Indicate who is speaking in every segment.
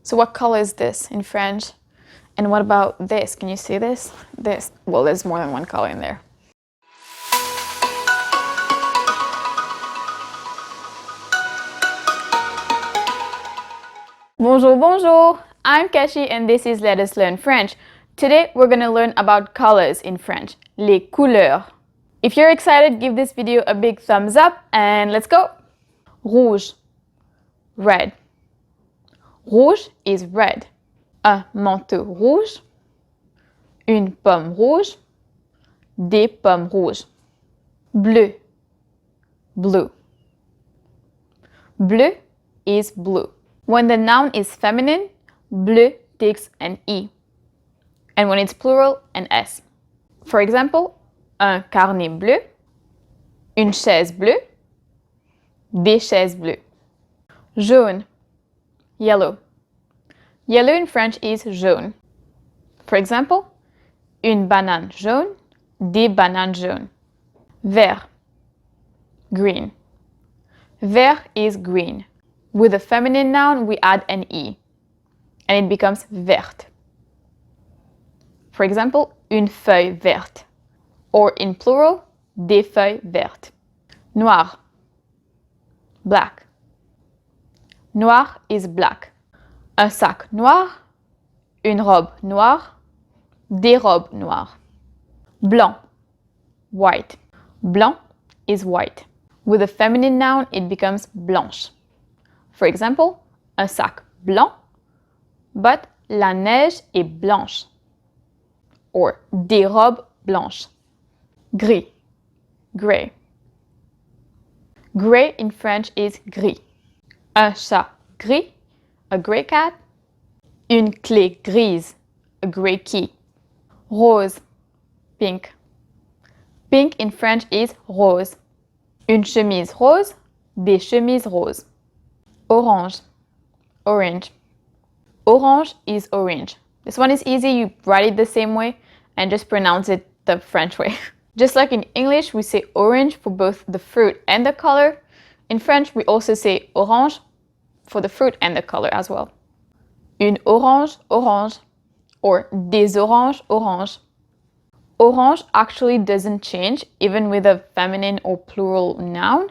Speaker 1: So what color is this in French? And what about this? Can you see this? This. Well, there's more than one color in there. Bonjour, bonjour! I'm Kashi and this is Let Us Learn French. Today we're going to learn about colors in French, les couleurs. If you're excited, give this video a big thumbs up and let's go! Rouge, red. Rouge is red. Un manteau rouge, une pomme rouge, des pommes rouges. Bleu, blue. Bleu is blue. When the noun is feminine, bleu takes an E. And when it's plural, an S. For example, un carnet bleu, une chaise bleue, des chaises bleues. Jaune, yellow. Yellow in French is jaune. For example, une banane jaune, des bananes jaunes. Vert, green. Vert is green. With a feminine noun, we add an E, and it becomes verte. For example, une feuille verte, or in plural, des feuilles vertes. Noir, black. Noir is black. Un sac noir, une robe noire, des robes noires. Blanc, white. Blanc is white. With a feminine noun, it becomes blanche. For example, un sac blanc, but la neige est blanche. Or des robes blanches. Gris, gray. Gray in French is gris. Un chat gris, a gray cat. Une clé grise, a gray key. Rose, pink. Pink in French is rose. Une chemise rose, des chemises roses. Orange, orange. Orange is orange. This one is easy, you write it the same way and just pronounce it the French way. Just like in English, we say orange for both the fruit and the color. In French, we also say orange for the fruit and the color as well. Une orange, orange, or des oranges, orange. Orange actually doesn't change even with a feminine or plural noun.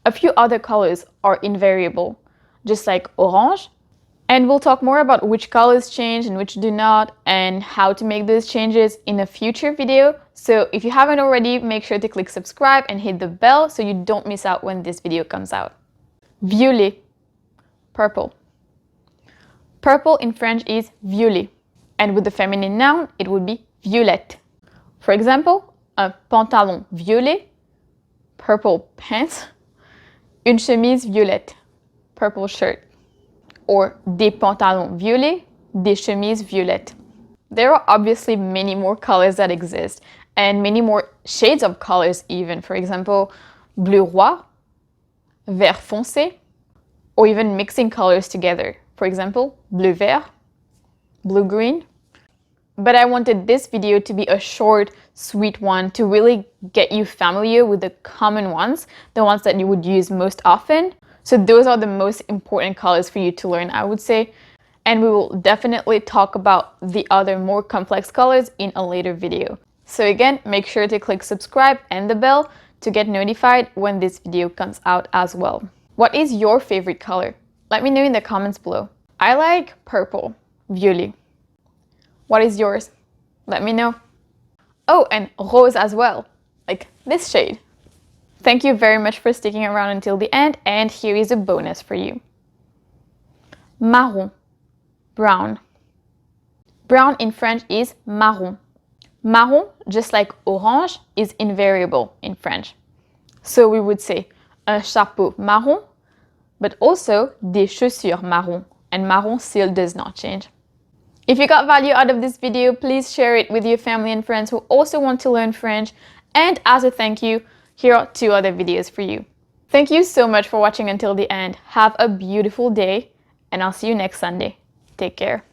Speaker 1: A few other colors are invariable, just like orange. And we'll talk more about which colors change and which do not, and how to make those changes in a future video. So if you haven't already, make sure to click subscribe and hit the bell so you don't miss out when this video comes out. Violet, purple. Purple in French is violet, and with the feminine noun, it would be violette. For example, un pantalon violet, purple pants. Une chemise violette, purple shirt. Or des pantalons violets, des chemises violettes. There are obviously many more colors that exist, and many more shades of colors even. For example, bleu roi, vert foncé, or even mixing colors together. For example, bleu vert, blue green. But I wanted this video to be a short, sweet one to really get you familiar with the common ones, the ones that you would use most often. So those are the most important colors for you to learn, I would say. And we will definitely talk about the other more complex colors in a later video. So again, make sure to click subscribe and the bell to get notified when this video comes out as well. What is your favorite color? Let me know in the comments below. I like purple, violet. What is yours? Let me know. Oh, and rose as well, like this shade. Thank you very much for sticking around until the end, and here is a bonus for you. Marron, brown. Brown in French is marron. Marron, just like orange, is invariable in French. So we would say un chapeau marron, but also des chaussures marron, and marron still does not change. If you got value out of this video, please share it with your family and friends who also want to learn French. And as a thank you, here are 2 other videos for you. Thank you so much for watching until the end. Have a beautiful day, and I'll see you next Sunday. Take care.